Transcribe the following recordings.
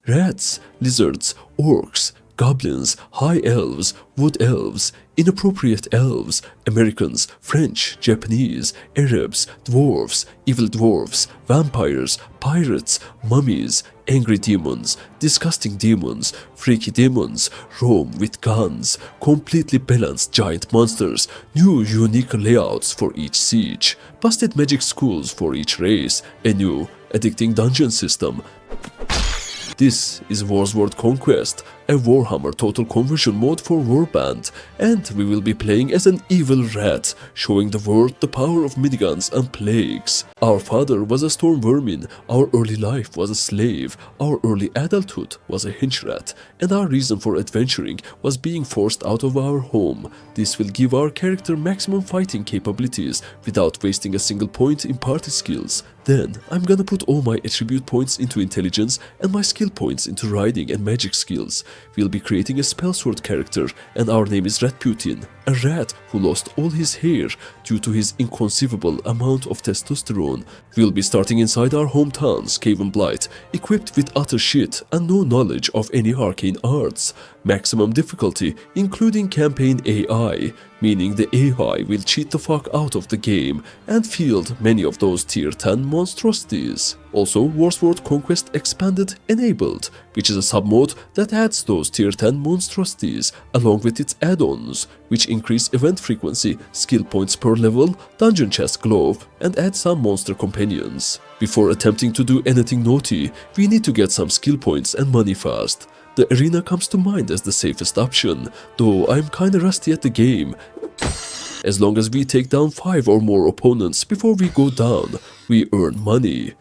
rats, lizards, orcs, goblins, high elves, wood elves, inappropriate elves, Americans, French, Japanese, Arabs, dwarves, evil dwarves, vampires, pirates, mummies, angry demons, disgusting demons, freaky demons, roam with guns, completely balanced giant monsters, new unique layouts for each siege, busted magic schools for each race, a new addicting dungeon system. This is Warsword Conquest, a Warhammer Total Conversion mod for Warband, and we will be playing as an evil rat, showing the world the power of miniguns and plagues. Our father was a storm vermin, our early life was a slave, our early adulthood was a hinge rat, and our reason for adventuring was being forced out of our home. This will give our character maximum fighting capabilities without wasting a single point in party skills. Then I'm gonna put all my attribute points into intelligence and my skill points into riding and magic skills. We'll be creating a spellsword character, and our name is Rasputin, a rat who lost all his hair due to his inconceivable amount of testosterone. We'll be starting inside our hometown, Skaven Blight, equipped with utter shit and no knowledge of any arcane arts. Maximum difficulty, including campaign AI, meaning the AI will cheat the fuck out of the game and field many of those tier 10 monstrosities. Also, Warsword Conquest Expanded Enabled, which is a submod that adds those tier 10 monstrosities along with its add-ons, which increase event frequency, skill points per level, dungeon chest glove, and add some monster companions. Before attempting to do anything naughty, we need to get some skill points and money fast. The arena comes to mind as the safest option, though I'm kinda rusty at the game. As long as we take down 5 or more opponents before we go down, we earn money.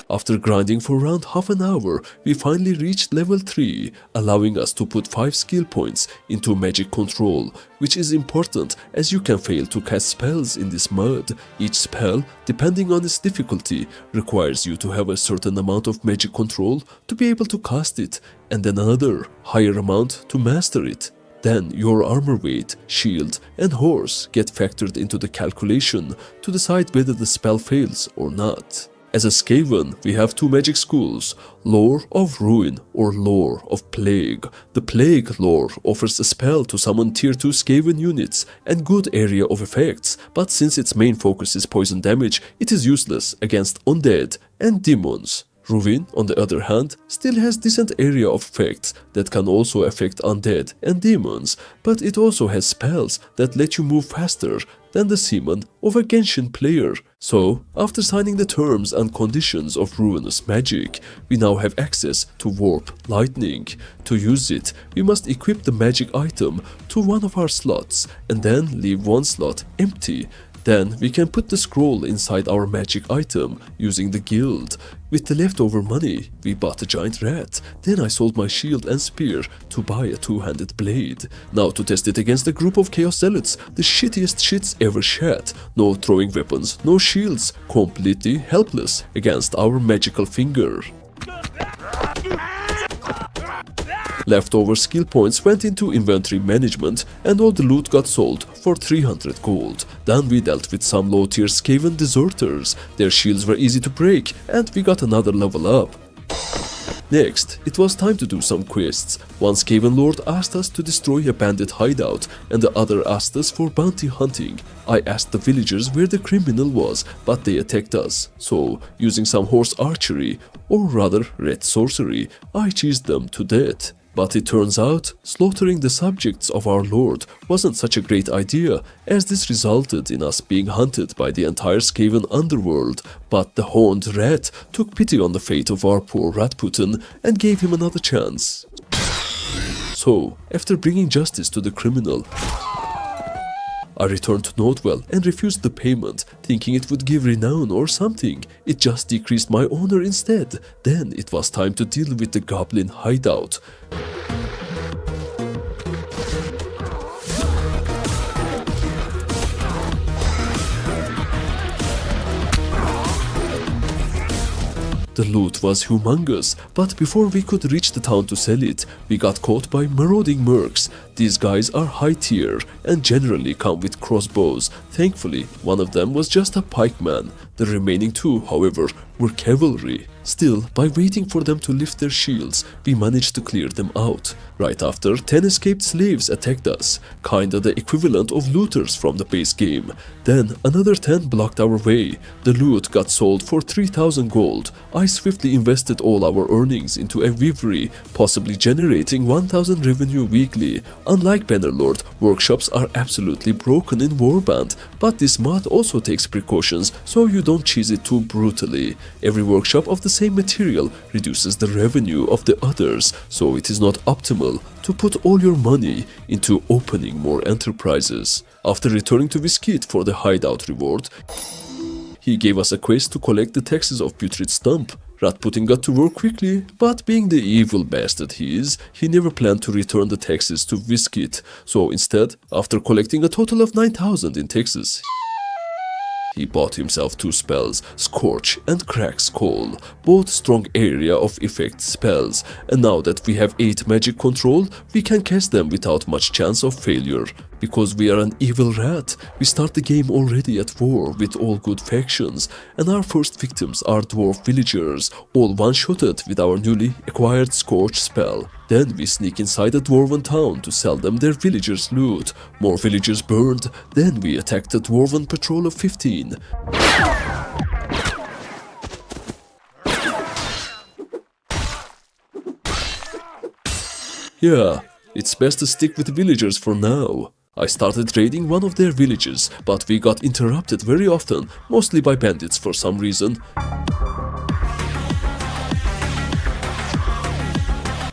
After grinding for around half an hour, we finally reached level 3, allowing us to put 5 skill points into magic control, which is important as you can fail to cast spells in this mod. Each spell, depending on its difficulty, requires you to have a certain amount of magic control to be able to cast it, and then another, higher amount to master it. Then your armor weight, shield, and horse get factored into the calculation to decide whether the spell fails or not. As a Skaven, we have 2 magic schools, Lore of Ruin or Lore of Plague. The Plague lore offers a spell to summon tier 2 Skaven units and good area of effects, but since its main focus is poison damage, it is useless against undead and demons. Ruin, on the other hand, still has decent area of effects that can also affect undead and demons, but it also has spells that let you move faster than the seaman of a Genshin player. So, after signing the terms and conditions of Ruinous Magic, we now have access to Warp Lightning. To use it, we must equip the magic item to one of our slots and then leave one slot empty. Then we can put the scroll inside our magic item using the guild. With the leftover money, we bought a giant rat. Then I sold my shield and spear to buy a 2-handed blade. Now to test it against a group of chaos zealots, the shittiest shits ever shat. No throwing weapons, no shields, completely helpless against our magical finger. Leftover skill points went into inventory management and all the loot got sold for 300 gold. Then we dealt with some low tier Skaven deserters. Their shields were easy to break and we got another level up. Next, it was time to do some quests. One Skaven lord asked us to destroy a bandit hideout and the other asked us for bounty hunting. I asked the villagers where the criminal was, but they attacked us. So, using some horse archery, or rather red sorcery, I cheesed them to death. But it turns out, slaughtering the subjects of our lord wasn't such a great idea, as this resulted in us being hunted by the entire Skaven underworld. But the horned rat took pity on the fate of our poor Rasputin and gave him another chance. So, after bringing justice to the criminal, I returned to Notewell and refused the payment, thinking it would give renown or something. It just decreased my honor instead. Then it was time to deal with the goblin hideout. The loot was humongous, but before we could reach the town to sell it, we got caught by marauding mercs. These guys are high tier and generally come with crossbows. Thankfully, one of them was just a pikeman. The remaining two, however, were cavalry. Still, by waiting for them to lift their shields, we managed to clear them out. Right after, 10 escaped slaves attacked us, kinda the equivalent of looters from the base game. Then, another 10 blocked our way. The loot got sold for 3000 gold. I swiftly invested all our earnings into a weavery, possibly generating 1000 revenue weekly. Unlike Bannerlord, workshops are absolutely broken in Warband, but this mod also takes precautions so you don't cheese it too brutally. Every workshop of the same material reduces the revenue of the others, so it is not optimal to put all your money into opening more enterprises. After returning to Viskeet for the hideout reward, he gave us a quest to collect the taxes of Putrid Stump. Ratputin got to work quickly, but being the evil bastard he is, he never planned to return the taxes to Viskeet, so instead, after collecting a total of 9000 in taxes, he bought himself 2 spells, Scorch and Crack Skull, both strong area of effect spells, and now that we have 8 magic control, we can cast them without much chance of failure. Because we are an evil rat, we start the game already at war with all good factions, and our first victims are dwarf villagers, all one-shotted with our newly acquired Scorch spell. Then we sneak inside a dwarven town to sell them their villagers' loot. More villagers burned, then we attacked a dwarven patrol of 15. Yeah, it's best to stick with the villagers for now. I started raiding one of their villages, but we got interrupted very often, mostly by bandits for some reason.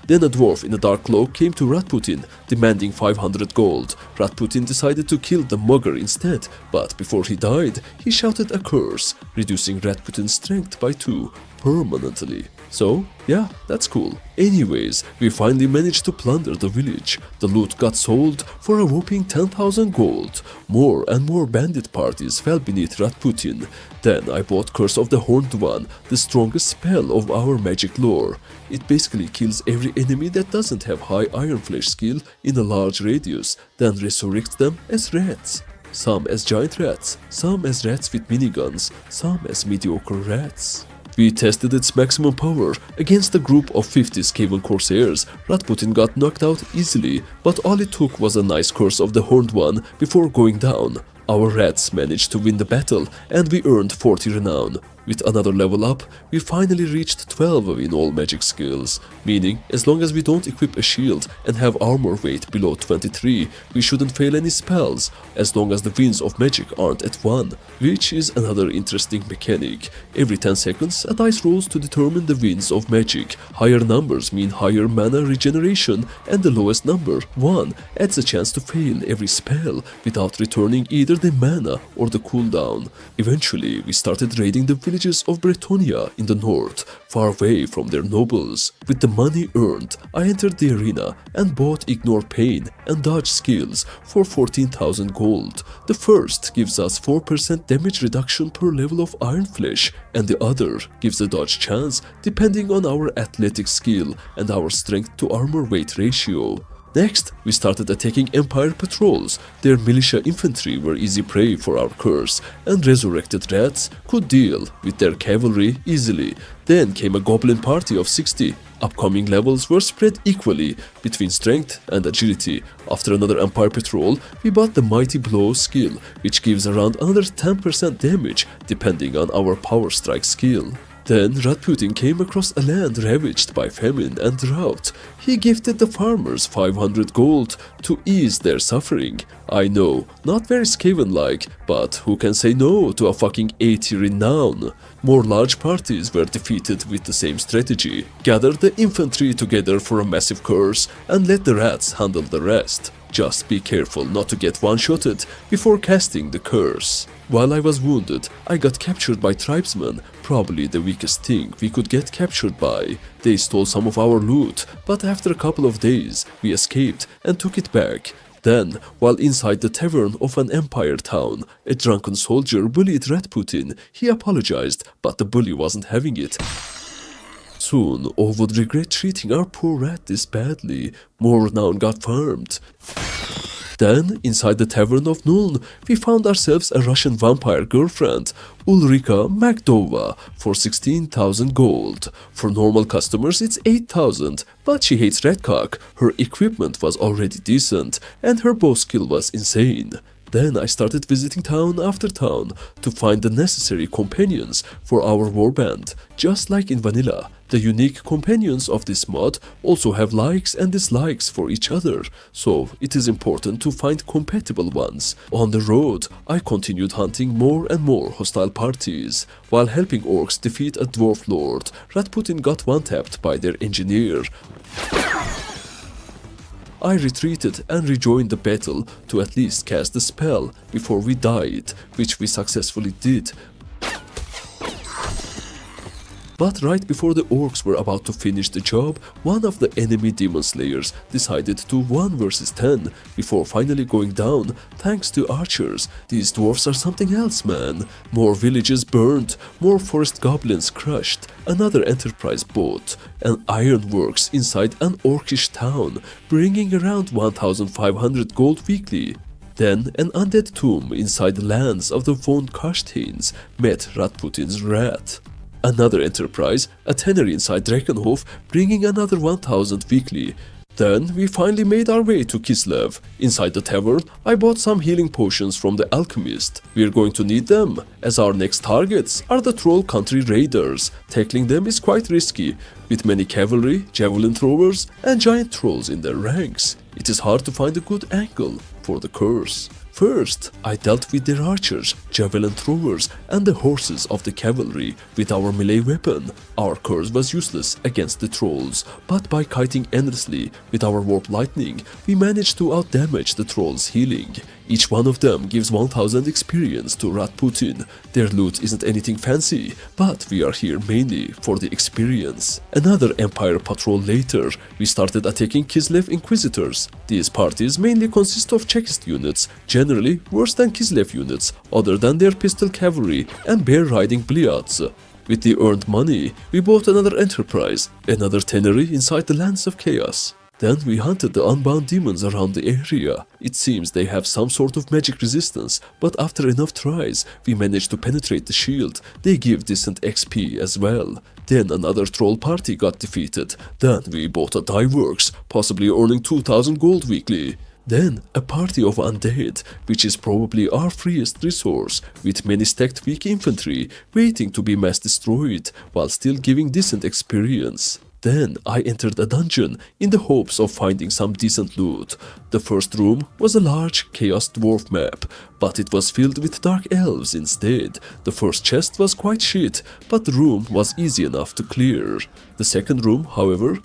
Then a dwarf in a dark cloak came to Ratputin, demanding 500 gold. Ratputin decided to kill the mugger instead, but before he died, he shouted a curse, reducing Ratputin's strength by 2 permanently. So, yeah, that's cool. Anyways, we finally managed to plunder the village. The loot got sold for a whopping 10,000 gold. More and more bandit parties fell beneath Ratputin. Then I bought Curse of the Horned One, the strongest spell of our magic lore. It basically kills every enemy that doesn't have high Iron Flesh skill in a large radius, then resurrects them as rats. Some as giant rats, some as rats with miniguns, some as mediocre rats. We tested its maximum power against a group of 50 Skaven Corsairs. Ratputin got knocked out easily, but all it took was a nice Curse of the Horned One before going down. Our rats managed to win the battle, and we earned 40 renown. With another level up, we finally reached 12 in all magic skills, meaning as long as we don't equip a shield and have armor weight below 23, we shouldn't fail any spells, as long as the winds of magic aren't at 1, which is another interesting mechanic. Every 10 seconds, a dice rolls to determine the winds of magic. Higher numbers mean higher mana regeneration, and the lowest number, 1, adds a chance to fail every spell without returning either the mana or the cooldown. Eventually, we started raiding the villages of Bretonia in the north, far away from their nobles. With the money earned, I entered the arena and bought Ignore Pain and Dodge skills for 14,000 gold. The first gives us 4% damage reduction per level of Iron Flesh, and the other gives a dodge chance depending on our athletic skill and our strength to armor weight ratio. Next, we started attacking Empire patrols. Their militia infantry were easy prey for our curse, and resurrected rats could deal with their cavalry easily. Then came a goblin party of 60. Upcoming levels were spread equally between strength and agility. After another Empire patrol, we bought the Mighty Blow skill, which gives around another 10% damage depending on our power strike skill. Then Ratputin came across a land ravaged by famine and drought. He gifted the farmers 500 gold to ease their suffering. I know, not very Skaven-like, but who can say no to a fucking 80 renown? More large parties were defeated with the same strategy. Gather the infantry together for a massive curse and let the rats handle the rest. Just be careful not to get one-shotted before casting the curse. While I was wounded, I got captured by tribesmen, probably the weakest thing we could get captured by. They stole some of our loot, but after a couple of days, we escaped and took it back. Then, while inside the tavern of an empire town, a drunken soldier bullied Ratputin. He apologized, but the bully wasn't having it. Soon, all would regret treating our poor rat this badly. More renown got farmed. Then, inside the Tavern of Nuln, we found ourselves a Russian vampire girlfriend, Ulrika Magdova, for 16,000 gold. For normal customers it's 8,000, but she hates Redcock. Her equipment was already decent, and her bow skill was insane. Then I started visiting town after town to find the necessary companions for our warband. Just like in vanilla, the unique companions of this mod also have likes and dislikes for each other, so it is important to find compatible ones. On the road, I continued hunting more and more hostile parties. While helping orcs defeat a dwarf lord, Rasputin got one-tapped by their engineer. I retreated and rejoined the battle to at least cast the spell before we died, which we successfully did. But right before the orcs were about to finish the job, one of the enemy demon slayers decided to 1 versus 10 before finally going down thanks to archers. These dwarfs are something else, man. More villages burned, more forest goblins crushed, another enterprise boat, and ironworks inside an orcish town, bringing around 1,500 gold weekly. Then an undead tomb inside the lands of the von Karsteins met Rasputin's rat. Another enterprise, a tannery inside Drakenhof, bringing another 1,000 weekly. Then we finally made our way to Kislev. Inside the tavern, I bought some healing potions from the alchemist. We're going to need them, as our next targets are the troll country raiders. Tackling them is quite risky, with many cavalry, javelin throwers, and giant trolls in their ranks. It is hard to find a good angle for the curse. First, I dealt with their archers, javelin throwers, and the horses of the cavalry with our melee weapon. Our curse was useless against the trolls, but by kiting endlessly with our warp lightning, we managed to outdamage the trolls' healing. Each one of them gives 1,000 experience to Rasputin. Their loot isn't anything fancy, but we are here mainly for the experience. Another Empire patrol later, we started attacking Kislev Inquisitors. These parties mainly consist of Chekist units, generally worse than Kislev units, other than their pistol cavalry and bear-riding Bliads. With the earned money, we bought another enterprise, another tannery inside the Lands of Chaos. Then we hunted the unbound demons around the area. It seems they have some sort of magic resistance, but after enough tries, we managed to penetrate the shield. They give decent XP as well. Then another troll party got defeated. Then we bought a dye works, possibly earning 2,000 gold weekly. Then a party of undead, which is probably our freest resource, with many stacked weak infantry waiting to be mass destroyed, while still giving decent experience. Then I entered a dungeon in the hopes of finding some decent loot. The first room was a large Chaos Dwarf map, but it was filled with Dark Elves instead. The first chest was quite shit, but the room was easy enough to clear. The second room, however...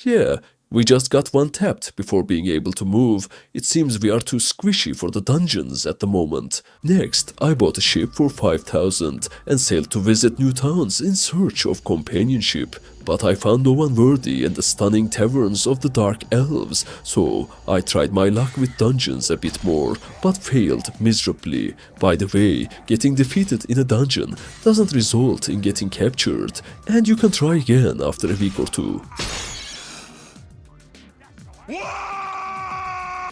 yeah, we just got one tapped before being able to move. It seems we are too squishy for the dungeons at the moment. Next, I bought a ship for 5,000 and sailed to visit new towns in search of companionship. But I found no one worthy in the stunning taverns of the Dark Elves, so I tried my luck with dungeons a bit more, but failed miserably. By the way, getting defeated in a dungeon doesn't result in getting captured, and you can try again after a week or two.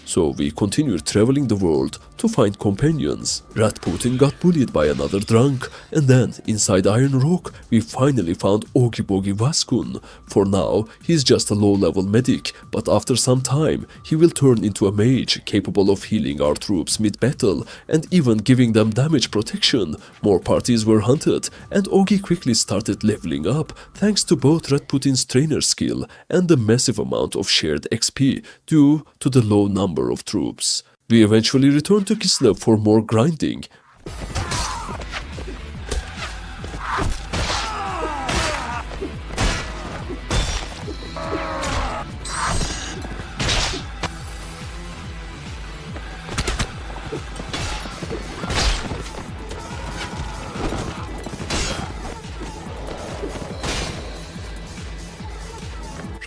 So we continued traveling the world to find companions. Rasputin got bullied by another drunk, and then inside Iron Rock we finally found Ogi Bogi Vaskun. For now he's just a low-level medic, but after some time he will turn into a mage capable of healing our troops mid-battle and even giving them damage protection. More parties were hunted, and Ogi quickly started leveling up thanks to both Rasputin's trainer skill and the massive amount of shared XP due to the low number of troops. We eventually returned to Kislev for more grinding.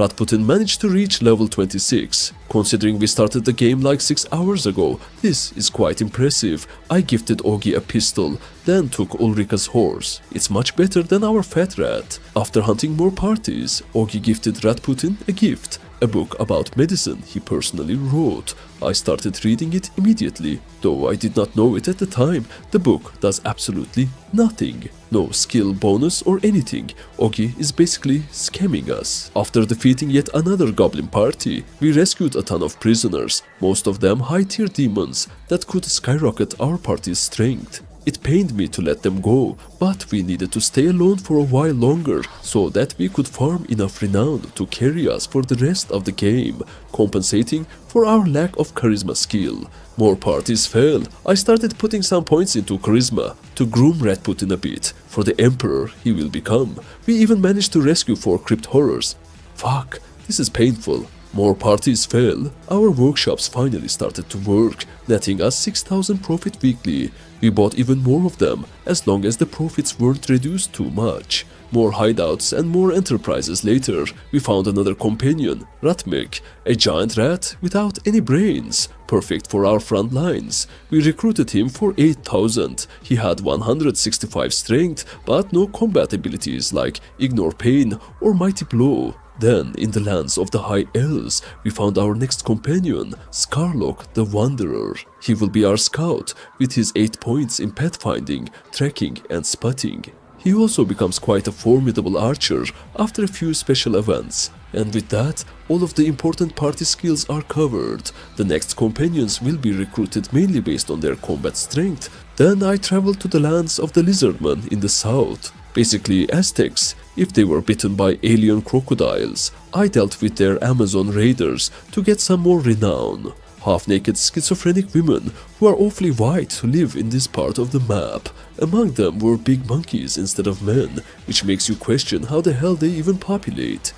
Ratputin managed to reach level 26. Considering we started the game like 6 hours ago, this is quite impressive. I gifted Ogi a pistol, then took Ulrika's horse. It's much better than our fat rat. After hunting more parties, Ogi gifted Ratputin a gift, a book about medicine he personally wrote. I started reading it immediately. Though I did not know it at the time, the book does absolutely nothing. No skill bonus or anything. Ogi is basically scamming us. After defeating yet another goblin party, we rescued a ton of prisoners, most of them high-tier demons that could skyrocket our party's strength. It pained me to let them go, but we needed to stay alone for a while longer so that we could farm enough renown to carry us for the rest of the game, compensating for our lack of charisma skill. More parties fell. I started putting some points into charisma to groom Ratputin a bit for the emperor he will become. We even managed to rescue 4 crypt horrors. Fuck, this is painful. More parties fell. Our workshops finally started to work, netting us 6,000 profit weekly. We bought even more of them, as long as the profits weren't reduced too much. More hideouts and more enterprises later, we found another companion, Ratmik, a giant rat without any brains, perfect for our front lines. We recruited him for 8,000. He had 165 strength, but no combat abilities like Ignore Pain or Mighty Blow. Then, in the lands of the High Elves, we found our next companion, Scarlock the Wanderer. He will be our scout, with his 8 points in pathfinding, tracking and spotting. He also becomes quite a formidable archer after a few special events. And with that, all of the important party skills are covered. The next companions will be recruited mainly based on their combat strength. Then I traveled to the lands of the Lizardmen in the south. Basically Aztecs, if they were bitten by alien crocodiles. I dealt with their Amazon raiders to get some more renown. Half-naked schizophrenic women who are awfully white to live in this part of the map. Among them were big monkeys instead of men, which makes you question how the hell they even populate.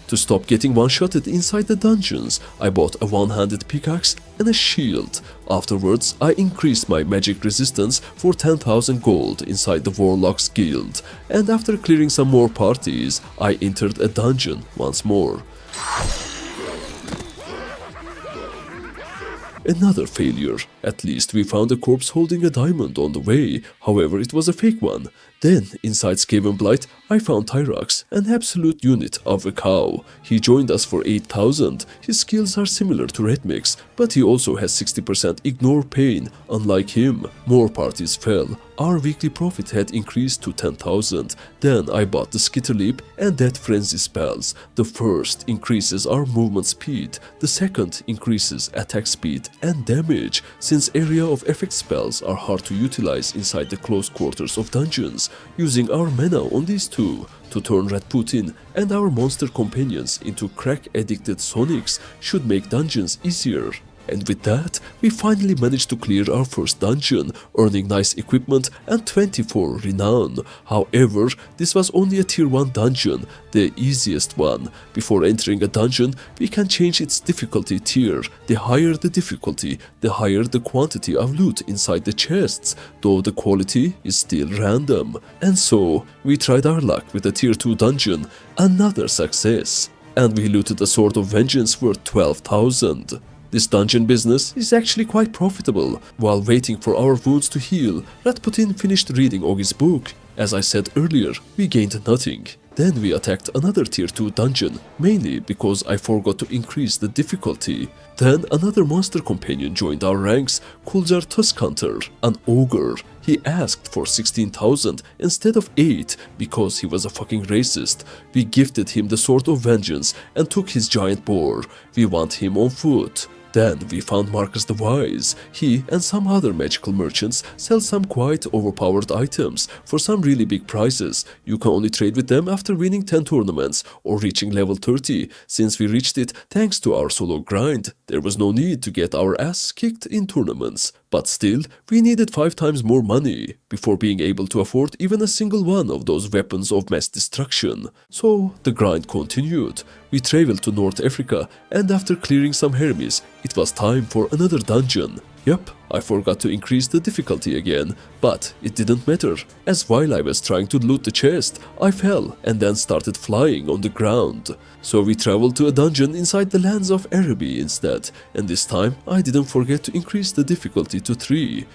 To stop getting one-shotted inside the dungeons, I bought a one-handed pickaxe and a shield. Afterwards, I increased my magic resistance for 10,000 gold inside the Warlock's Guild, and after clearing some more parties, I entered a dungeon once more. Another failure. At least we found a corpse holding a diamond on the way, however it was a fake one. Then, inside Skaven Blight, I found Tyrax, an absolute unit of a cow. He joined us for 8,000. His skills are similar to Redmix, but he also has 60% Ignore Pain, unlike him. More parties fell. Our weekly profit had increased to 10,000. Then I bought the Skitterleap and Death Frenzy spells. The first increases our movement speed. The second increases attack speed and damage, since area of effect spells are hard to utilize inside the close quarters of dungeons. Using our mana on these two to turn Ratputin and our monster companions into crack-addicted Sonics should make dungeons easier. And with that, we finally managed to clear our first dungeon, earning nice equipment and 24 renown. However, this was only a tier 1 dungeon, the easiest one. Before entering a dungeon, we can change its difficulty tier. The higher the difficulty, the higher the quantity of loot inside the chests, though the quality is still random. And so, we tried our luck with a tier 2 dungeon, another success. And we looted a Sword of Vengeance worth 12,000. This dungeon business is actually quite profitable. While waiting for our wounds to heal, Ratputin finished reading Ogi's book. As I said earlier, we gained nothing. Then we attacked another tier 2 dungeon, mainly because I forgot to increase the difficulty. Then another monster companion joined our ranks, Kuljar Tuskhunter, an ogre. He asked for 16,000 instead of 8 because he was a fucking racist. We gifted him the Sword of Vengeance and took his giant boar. We want him on foot. Then we found Marcus the Wise. He and some other magical merchants sell some quite overpowered items for some really big prices. You can only trade with them after winning 10 tournaments or reaching level 30. Since we reached it thanks to our solo grind, there was no need to get our ass kicked in tournaments. But still, we needed 5 times more money before being able to afford even a single one of those weapons of mass destruction. So the grind continued. We traveled to North Africa, and after clearing some Hermes, it was time for another dungeon. Yep, I forgot to increase the difficulty again, but it didn't matter, as while I was trying to loot the chest, I fell and then started flying on the ground. So we traveled to a dungeon inside the lands of Araby instead, and this time I didn't forget to increase the difficulty to 3.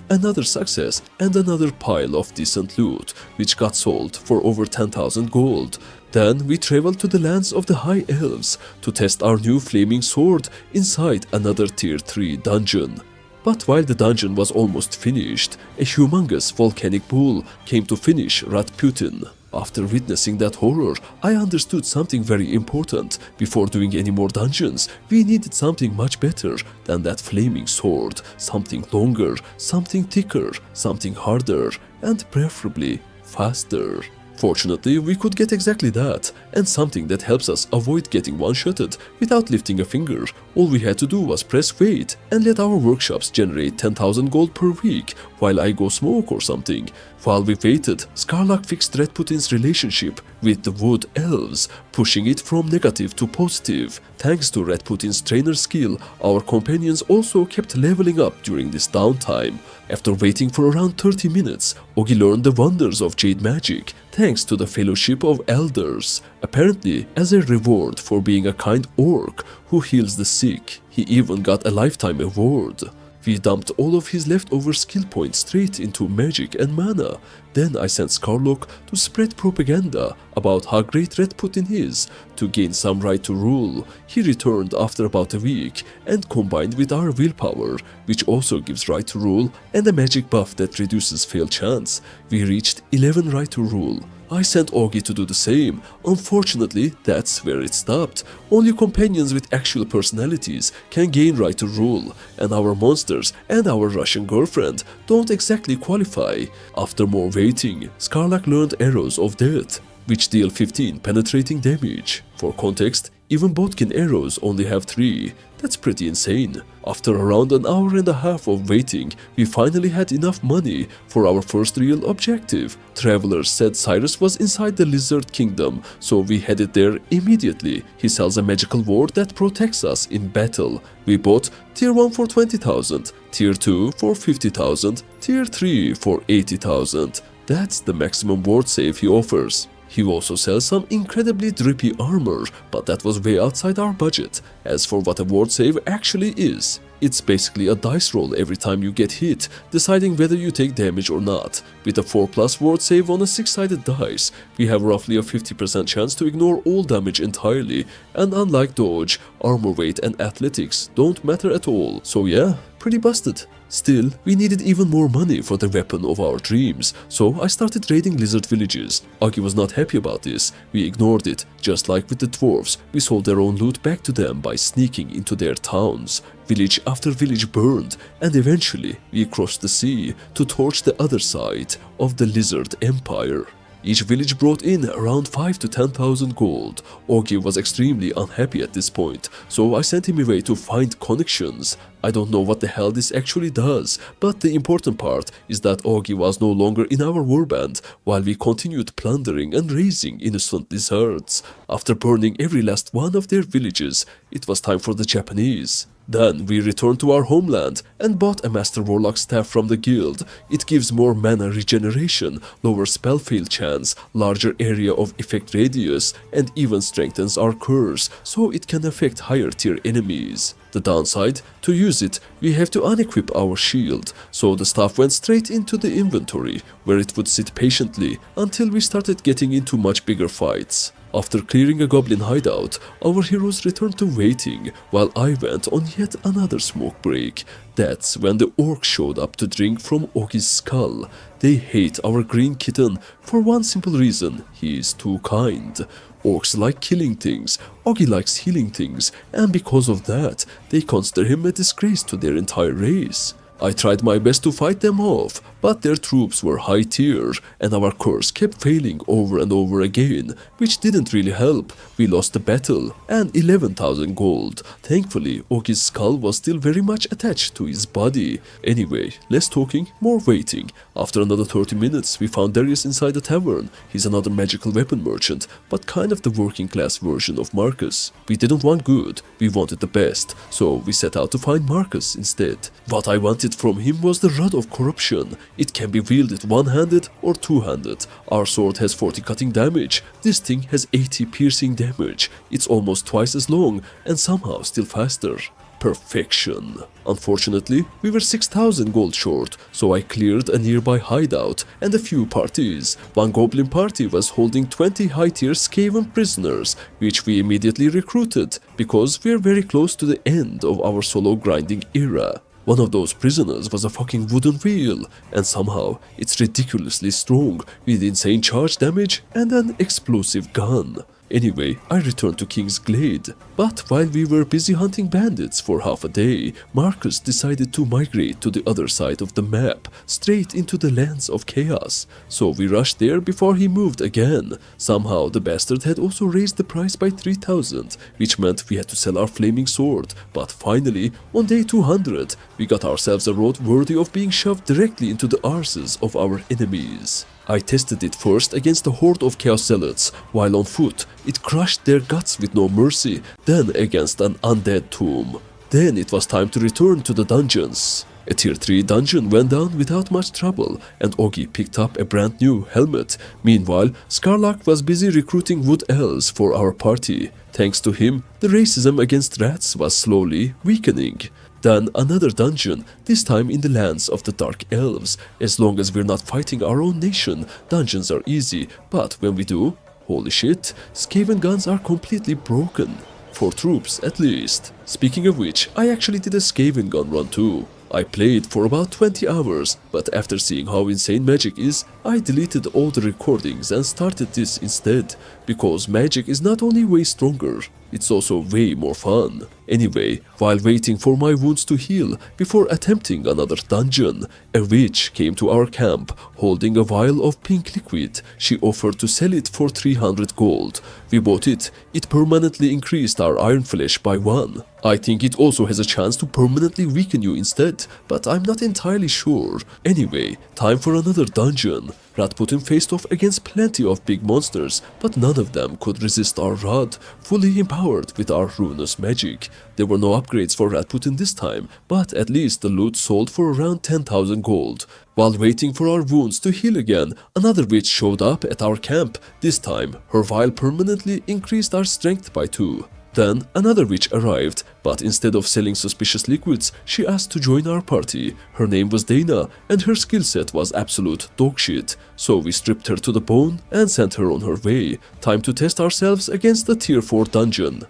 Another success and another pile of decent loot, which got sold for over 10,000 gold. Then we traveled to the lands of the High Elves to test our new flaming sword inside another tier 3 dungeon. But while the dungeon was almost finished, a humongous volcanic bull came to finish Rasputin. After witnessing that horror, I understood something very important. Before doing any more dungeons, we needed something much better than that flaming sword, something longer, something thicker, something harder, and preferably faster. Fortunately, we could get exactly that, and something that helps us avoid getting one-shotted without lifting a finger. All we had to do was press wait and let our workshops generate 10,000 gold per week while I go smoke or something. While we waited, Skarlock fixed Rasputin's relationship with the Wood Elves, pushing it from negative to positive. Thanks to Rasputin's trainer skill, our companions also kept leveling up during this downtime. After waiting for around 30 minutes, Ogi learned the wonders of Jade magic, thanks to the Fellowship of Elders. Apparently, as a reward for being a kind orc who heals the sick, he even got a lifetime award. We dumped all of his leftover skill points straight into magic and mana. Then I sent Skarlock to spread propaganda about how great Rasputin is to gain some right to rule. He returned after about a week, and combined with our willpower, which also gives right to rule, and a magic buff that reduces fail chance, we reached 11 right to rule. I sent Ogi to do the same. Unfortunately, that's where it stopped. Only companions with actual personalities can gain right to rule, and our monsters and our Russian girlfriend don't exactly qualify. After more waiting, Skarlock learned Arrows of Death, which deal 15 penetrating damage. For context, even Bodkin arrows only have 3. That's pretty insane. After around an hour and a half of waiting, we finally had enough money for our first real objective. Travelers said Cyrus was inside the Lizard Kingdom, so we headed there immediately. He sells a magical ward that protects us in battle. We bought Tier 1 for 20,000, Tier 2 for 50,000, Tier 3 for 80,000. That's the maximum ward save he offers. He also sells some incredibly drippy armor, but that was way outside our budget. As for what a ward save actually is, it's basically a dice roll every time you get hit, deciding whether you take damage or not. With a 4+ ward save on a 6-sided dice, we have roughly a 50% chance to ignore all damage entirely, and unlike dodge, armor weight and athletics don't matter at all. So yeah, pretty busted. Still, we needed even more money for the weapon of our dreams, so I started raiding lizard villages. Agi was not happy about this. We ignored it. Just like with the dwarves, we sold their own loot back to them by sneaking into their towns. Village after village burned, and eventually we crossed the sea to torch the other side of the Lizard Empire. Each village brought in around 5 to 10,000 gold. Ogi was extremely unhappy at this point, so I sent him away to find connections. I don't know what the hell this actually does, but the important part is that Ogi was no longer in our warband while we continued plundering and raising innocent lizards. After burning every last one of their villages, it was time for the Japanese. Then we returned to our homeland and bought a Master Warlock staff from the guild. It gives more mana regeneration, lower spell fail chance, larger area of effect radius, and even strengthens our curse, so it can affect higher tier enemies. The downside, to use it, we have to unequip our shield, so the staff went straight into the inventory, where it would sit patiently until we started getting into much bigger fights. After clearing a goblin hideout, our heroes returned to waiting, while I went on yet another smoke break. That's when the orcs showed up to drink from Ogi's skull. They hate our green kitten for one simple reason: he is too kind. Orcs like killing things, Ogi likes healing things, and because of that, they consider him a disgrace to their entire race. I tried my best to fight them off, but their troops were high tier, and our curse kept failing over and over again, which didn't really help. We lost the battle, and 11,000 gold. Thankfully, Ogi's skull was still very much attached to his body. Anyway, less talking, more waiting. After another 30 minutes, we found Darius inside the tavern. He's another magical weapon merchant, but kind of the working class version of Marcus. We didn't want good, we wanted the best, so we set out to find Marcus instead. What I wanted from him was the Rod of Corruption. It can be wielded one-handed or two-handed. Our sword has 40 cutting damage, this thing has 80 piercing damage. It's almost twice as long, and somehow still faster. Perfection. Unfortunately, we were 6,000 gold short, so I cleared a nearby hideout and a few parties. One goblin party was holding 20 high-tier Skaven prisoners, which we immediately recruited, because we are very close to the end of our solo grinding era. One of those prisoners was a fucking wooden wheel, and somehow it's ridiculously strong, with insane charge damage and an explosive gun. Anyway, I returned to King's Glade, but while we were busy hunting bandits for half a day, Marcus decided to migrate to the other side of the map, straight into the lands of chaos. So we rushed there before he moved again. Somehow the bastard had also raised the price by 3,000, which meant we had to sell our flaming sword. But finally, on day 200, we got ourselves a road worthy of being shoved directly into the arses of our enemies. I tested it first against a horde of Chaos Zealots. While on foot, it crushed their guts with no mercy, then against an undead tomb. Then it was time to return to the dungeons. A tier 3 dungeon went down without much trouble, and Ogi picked up a brand new helmet. Meanwhile, Scarlock was busy recruiting wood elves for our party. Thanks to him, the racism against rats was slowly weakening. Then another dungeon, this time in the lands of the Dark Elves. As long as we're not fighting our own nation, dungeons are easy, but when we do, holy shit, Skaven guns are completely broken. For troops, at least. Speaking of which, I actually did a Skaven gun run too. I played for about 20 hours, but after seeing how insane magic is, I deleted all the recordings and started this instead, because magic is not only way stronger, it's also way more fun. Anyway, while waiting for my wounds to heal before attempting another dungeon, a witch came to our camp holding a vial of pink liquid. She offered to sell it for 300 gold. We bought it. It permanently increased our iron flesh by 1. I think it also has a chance to permanently weaken you instead, but I'm not entirely sure. Anyway, time for another dungeon. Rasputin faced off against plenty of big monsters, but none of them could resist our rod, fully empowered with our ruinous magic. There were no upgrades for Rasputin this time, but at least the loot sold for around 10,000 gold. While waiting for our wounds to heal again, another witch showed up at our camp. This time, her vial permanently increased our strength by 2. Then another witch arrived, but instead of selling suspicious liquids, she asked to join our party. Her name was Dana, and her skill set was absolute dogshit. So we stripped her to the bone and sent her on her way. Time to test ourselves against the tier 4 dungeon.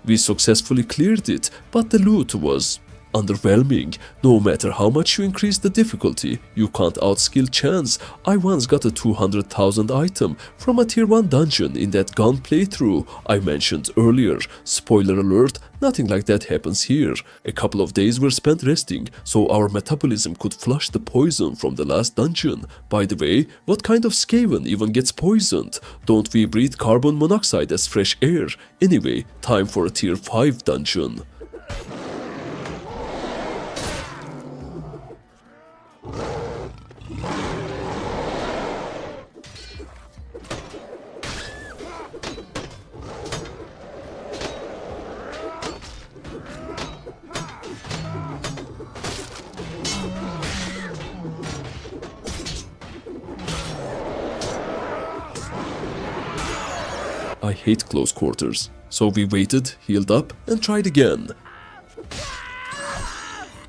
We successfully cleared it, but the loot was underwhelming. No matter how much you increase the difficulty, you can't outskill chance. I once got a 200,000 item from a tier 1 dungeon in that gun playthrough I mentioned earlier. Spoiler alert, nothing like that happens here. A couple of days were spent resting, so our metabolism could flush the poison from the last dungeon. By the way, what kind of Skaven even gets poisoned? Don't we breathe carbon monoxide as fresh air? Anyway, time for a tier 5 dungeon. I hate close quarters, so we waited, healed up, and tried again.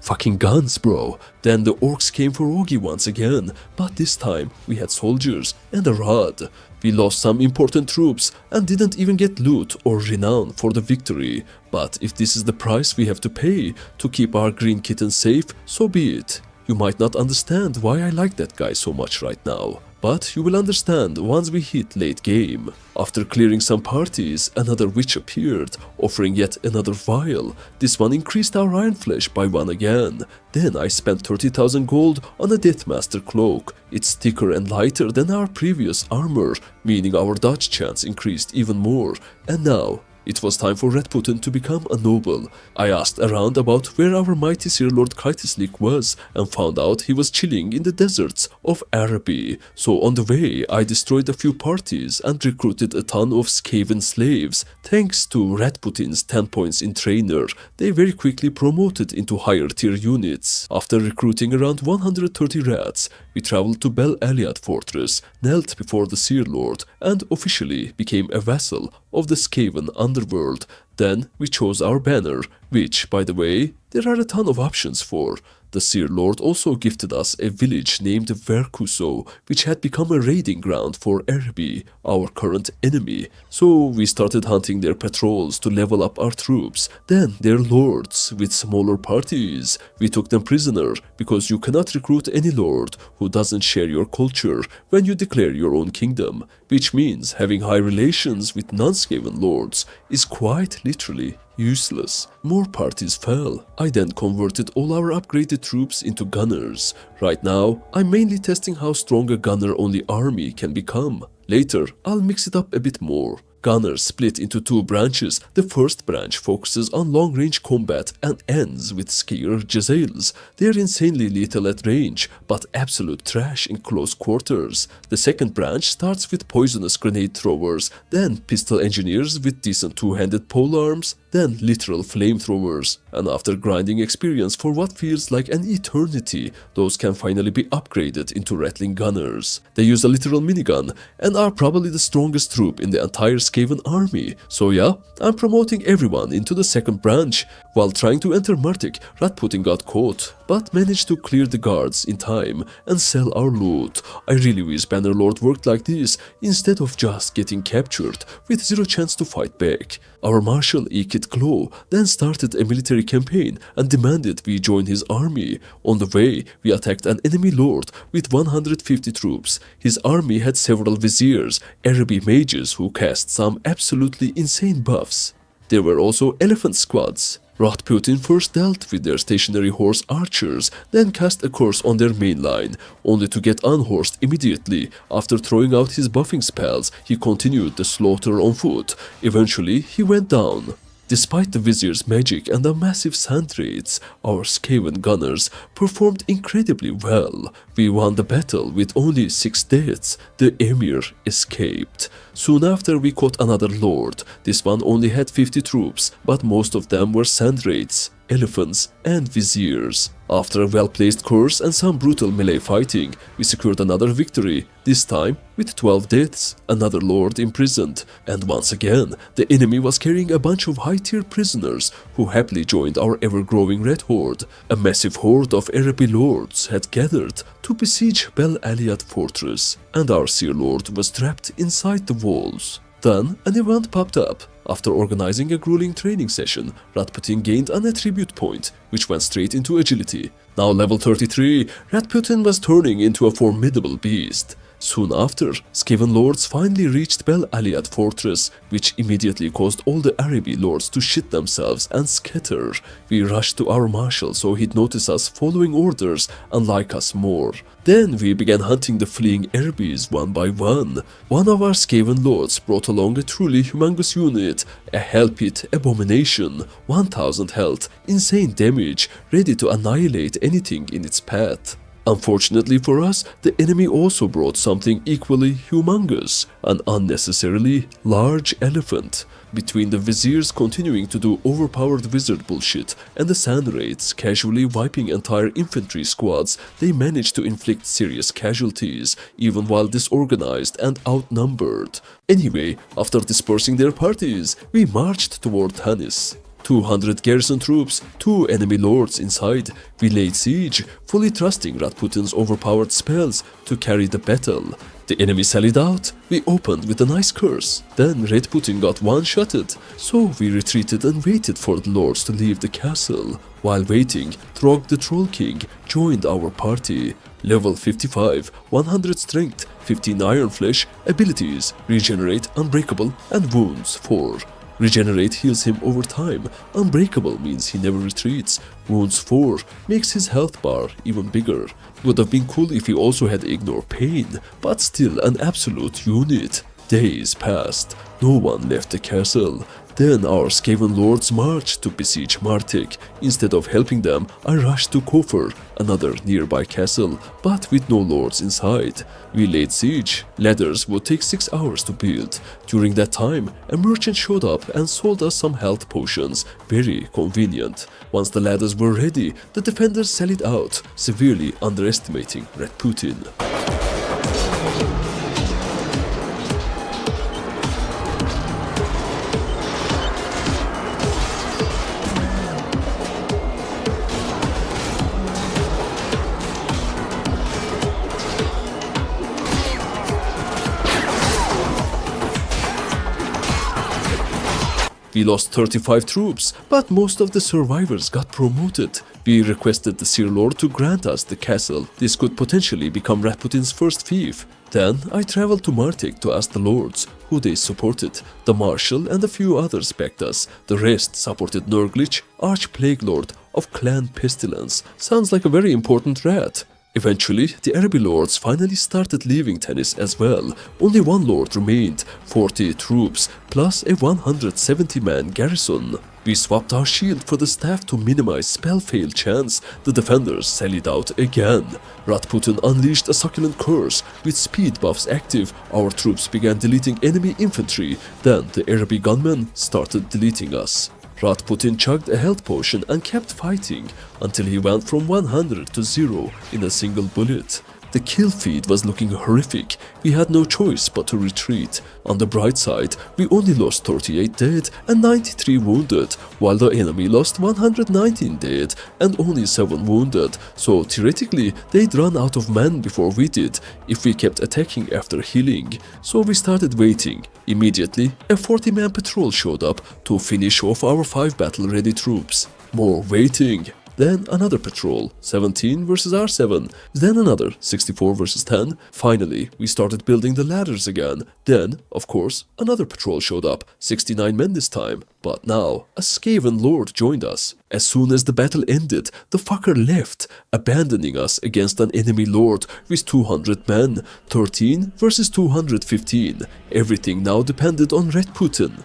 Fucking guns, bro. Then the orcs came for Ogi once again, but this time we had soldiers and a rod. We lost some important troops and didn't even get loot or renown for the victory. But if this is the price we have to pay to keep our green kitten safe, so be it. You might not understand why I like that guy so much right now, but you will understand once we hit late game. After clearing some parties, another witch appeared, offering yet another vial. This one increased our iron flesh by 1 again. Then I spent 30,000 gold on a Deathmaster cloak. It's thicker and lighter than our previous armor, meaning our dodge chance increased even more. And now, it was time for Rasputin to become a noble. I asked around about where our mighty Sir Lord Kaitislik was and found out he was chilling in the deserts of Araby. So on the way, I destroyed a few parties and recruited a ton of Skaven slaves. Thanks to Rasputin's 10 points in trainer, they very quickly promoted into higher tier units. After recruiting around 130 rats, we traveled to Bel Aliad Fortress, knelt before the Sir Lord, and officially became a vassal of the Skaven underworld. Then we chose our banner, which, by the way, there are a ton of options for. The Sir Lord also gifted us a village named Verkuso, which had become a raiding ground for Araby, our current enemy. So we started hunting their patrols to level up our troops, then their lords with smaller parties. We took them prisoner because you cannot recruit any lord who doesn't share your culture when you declare your own kingdom, which means having high relations with non-Skaven lords is quite literally useless. More parties fell. I then converted all our upgraded troops into gunners. Right now, I'm mainly testing how strong a gunner-only army can become. Later, I'll mix it up a bit more. Gunners split into 2 branches. The first branch focuses on long-range combat and ends with Skier Jezzails. They're insanely lethal at range, but absolute trash in close quarters. The second branch starts with poisonous grenade throwers, then pistol engineers with decent 2-handed polearms, then literal flamethrowers. And after grinding experience for what feels like an eternity, those can finally be upgraded into rattling gunners. They use a literal minigun and are probably the strongest troop in the entire Skaven army. So yeah, I'm promoting everyone into the second branch. While trying to enter Martik, Rasputin got caught, but managed to clear the guards in time and sell our loot. I really wish Bannerlord worked like this, instead of just getting captured with zero chance to fight back. Our Marshal Ekit Glow then started a military campaign and demanded we join his army. On the way, we attacked an enemy lord with 150 troops. His army had several viziers, Araby mages who cast some absolutely insane buffs. There were also elephant squads. Rasputin first dealt with their stationary horse archers, then cast a curse on their main line, only to get unhorsed immediately. After throwing out his buffing spells, he continued the slaughter on foot. Eventually, he went down. Despite the vizier's magic and the massive sand raids, our Skaven gunners performed incredibly well. We won the battle with only 6 deaths. The emir escaped. Soon after, we caught another lord. This one only had 50 troops, but most of them were sand raids, elephants, and viziers. After a well-placed curse and some brutal melee fighting, we secured another victory, this time with 12 deaths, another lord imprisoned. And once again, the enemy was carrying a bunch of high-tier prisoners who happily joined our ever-growing Red Horde. A massive horde of Araby lords had gathered to besiege Bel Aliad Fortress, and our Sir Lord was trapped inside the walls. Then an event popped up. After organizing a grueling training session, Rasputin gained an attribute point, which went straight into agility. Now level 33, Rasputin was turning into a formidable beast. Soon after, Skaven lords finally reached Bel Aliad Fortress, which immediately caused all the Araby lords to shit themselves and scatter. We rushed to our marshal so he'd notice us following orders and like us more. Then we began hunting the fleeing Arabys one by one. One of our Skaven lords brought along a truly humongous unit, a Hell Pit Abomination, 1000 health, insane damage, ready to annihilate anything in its path. Unfortunately for us, the enemy also brought something equally humongous, an unnecessarily large elephant. Between the viziers continuing to do overpowered wizard bullshit and the sand raids casually wiping entire infantry squads, they managed to inflict serious casualties, even while disorganized and outnumbered. Anyway, after dispersing their parties, we marched toward Tanis. 200 garrison troops, 2 enemy lords inside. We laid siege, fully trusting Rasputin's overpowered spells to carry the battle. The enemy sallied out, we opened with a nice curse. Then Rasputin got one-shotted, so we retreated and waited for the lords to leave the castle. While waiting, Throg the Troll King joined our party. Level 55, 100 strength, 15 iron flesh, abilities, regenerate, unbreakable, and wounds 4. Regenerate heals him over time, unbreakable means he never retreats, wounds 4 makes his health bar even bigger. Would have been cool if he also had ignore pain, but still an absolute unit. Days passed, no one left the castle. Then our Skaven lords marched to besiege Martek. Instead of helping them, I rushed to Kofur, another nearby castle, but with no lords inside. We laid siege. Ladders would take 6 hours to build. During that time, a merchant showed up and sold us some health potions. Very convenient. Once the ladders were ready, the defenders sallied out, severely underestimating Rasputin. We lost 35 troops, but most of the survivors got promoted. We requested the Seer Lord to grant us the castle. This could potentially become Rasputin's first fief. Then I traveled to Martek to ask the lords who they supported. The Marshal and a few others backed us. The rest supported Nurglich, Arch-Plague Lord of Clan Pestilence. Sounds like a very important rat. Eventually, the Araby lords finally started leaving Tennis as well. Only one lord remained, 40 troops, plus a 170-man garrison. We swapped our shield for the staff to minimize spell fail chance. The defenders sallied out again. Rasputin unleashed a succulent curse. With speed buffs active, our troops began deleting enemy infantry. Then the Araby gunmen started deleting us. Rasputin chugged a health potion and kept fighting until he went from 100 to 0 in a single bullet. The kill feed was looking horrific. We had no choice but to retreat. On the bright side, we only lost 38 dead and 93 wounded, while the enemy lost 119 dead and only 7 wounded, so theoretically they'd run out of men before we did if we kept attacking after healing. So we started waiting. Immediately, a 40-man patrol showed up to finish off our 5 battle-ready troops. More waiting. Then another patrol, 17 versus R7, then another, 64 versus 10. Finally, we started building the ladders again. Then, of course, another patrol showed up, 69 men this time. But now, a Skaven lord joined us. As soon as the battle ended, the fucker left, abandoning us against an enemy lord with 200 men, 13 versus 215. Everything now depended on Rasputin.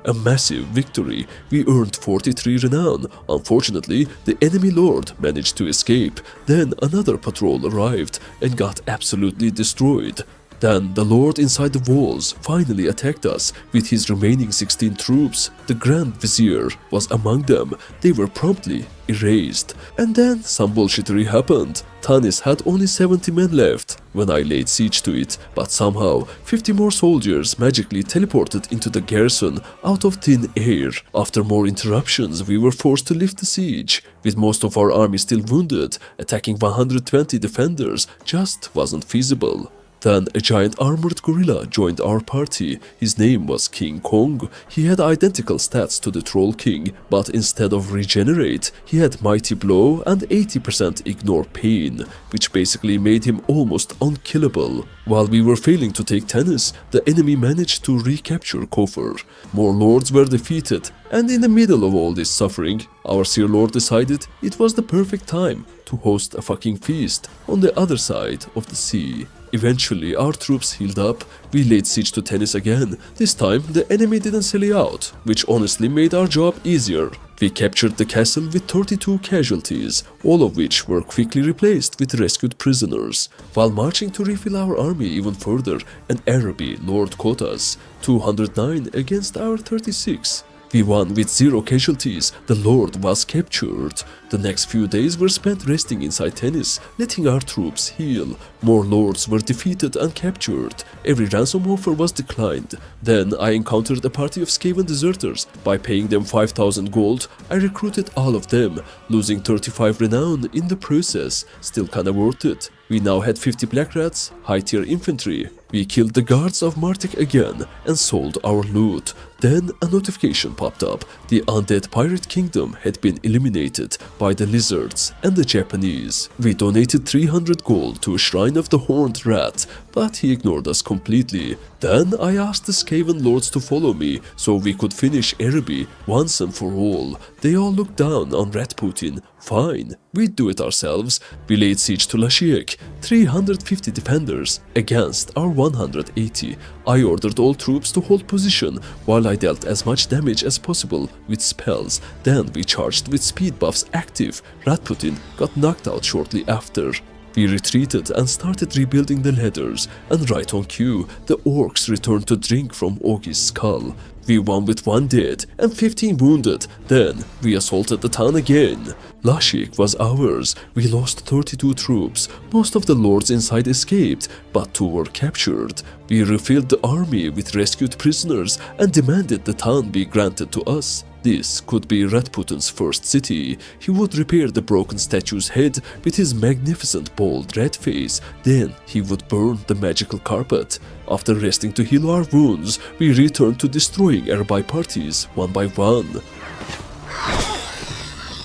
A massive victory. We earned 43 renown. Unfortunately, the enemy lord managed to escape. Then another patrol arrived and got absolutely destroyed. Then the lord inside the walls finally attacked us with his remaining 16 troops. The Grand Vizier was among them. They were promptly erased. And then some bullshittery happened. Tanis had only 70 men left when I laid siege to it, but somehow 50 more soldiers magically teleported into the garrison out of thin air. After more interruptions, we were forced to lift the siege. With most of our army still wounded, attacking 120 defenders just wasn't feasible. Then a giant armored gorilla joined our party. His name was King Kong. He had identical stats to the Troll King, but instead of regenerate, he had mighty blow and 80% ignore pain, which basically made him almost unkillable. While we were failing to take Tennis, the enemy managed to recapture Kofur. More lords were defeated, and in the middle of all this suffering, our Seer Lord decided it was the perfect time to host a fucking feast on the other side of the sea. Eventually, our troops healed up. We laid siege to Tennis again. This time, the enemy didn't sally out, which honestly made our job easier. We captured the castle with 32 casualties, all of which were quickly replaced with rescued prisoners. While marching to refill our army even further, an Araby lord caught us, 209 against our 36. We won with 0 casualties, the lord was captured. The next few days were spent resting inside Tennis, letting our troops heal. More lords were defeated and captured. Every ransom offer was declined. Then I encountered a party of Skaven deserters. By paying them 5,000 gold, I recruited all of them, losing 35 renown in the process. Still kinda worth it. We now had 50 black rats, high tier infantry. We killed the guards of Martik again and sold our loot. Then a notification popped up. The undead pirate kingdom had been eliminated by the lizards and the Japanese. We donated 300 gold to a shrine of the horned rat, but he ignored us completely. Then I asked the Skaven lords to follow me so we could finish Araby once and for all. They all looked down on Rat Putin. Fine, we'd do it ourselves. We laid siege to Lashik, 350 defenders against our 180. I ordered all troops to hold position while I dealt as much damage as possible with spells. Then we charged with speed buffs active. Rat Putin got knocked out shortly after. We retreated and started rebuilding the ladders, and right on cue, the orcs returned to drink from Ogi's skull. We won with 1 dead and 15 wounded, then we assaulted the town again. Lashik was ours. We lost 32 troops. Most of the lords inside escaped, but 2 were captured. We refilled the army with rescued prisoners and demanded the town be granted to us. This could be Rat Putin's first city. He would repair the broken statue's head with his magnificent bald red face. Then he would burn the magical carpet. After resting to heal our wounds, we returned to destroying Araby parties one by one.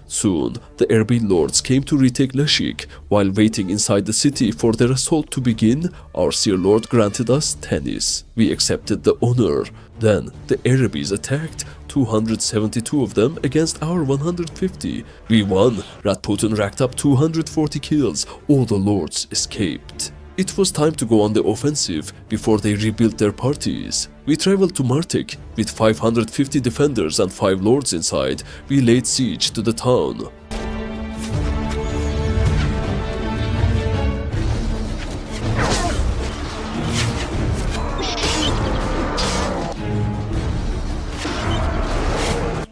Soon, the Araby lords came to retake Lashik. While waiting inside the city for their assault to begin, our Seer Lord granted us Tennis. We accepted the honor. Then, the Arabys attacked, 272 of them against our 150. We won. Rat Putin racked up 240 kills. All the lords escaped. It was time to go on the offensive before they rebuilt their parties. We traveled to Martik with 550 defenders and 5 lords inside. We laid siege to the town.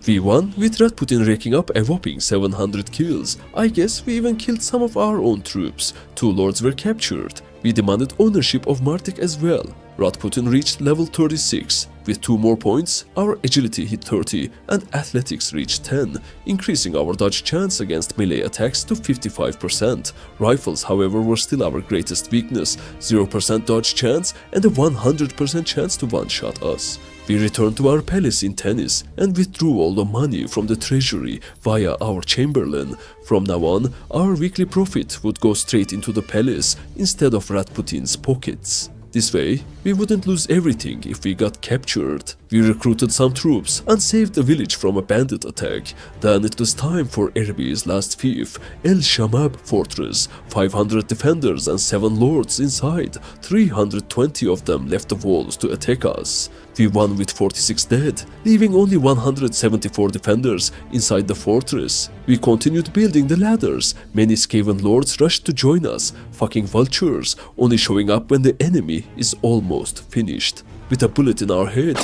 We won with Rat Putin racking up a whopping 700 kills. I guess we even killed some of our own troops. 2 lords were captured. We demanded ownership of Martik as well. Rat Putin reached level 36. With 2 more points, our agility hit 30 and athletics reached 10, increasing our dodge chance against melee attacks to 55%. Rifles, however, were still our greatest weakness, 0% dodge chance and a 100% chance to one-shot us. We returned to our palace in Tennis and withdrew all the money from the treasury via our chamberlain. From now on, our weekly profit would go straight into the palace instead of Rat Putin's pockets. This way, we wouldn't lose everything if we got captured. We recruited some troops and saved the village from a bandit attack. Then it was time for Araby's last fief, El Shamab Fortress. 500 defenders and 7 lords inside. 320 of them left the walls to attack us. We won with 46 dead, leaving only 174 defenders inside the fortress. We continued building the ladders. Many Skaven lords rushed to join us, fucking vultures, only showing up when the enemy is almost finished. With a bullet in our head,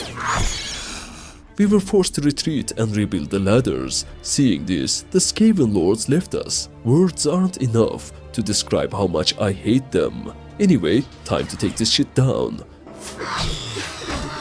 we were forced to retreat and rebuild the ladders. Seeing this, the Skaven lords left us. Words aren't enough to describe how much I hate them. Anyway, time to take this shit down.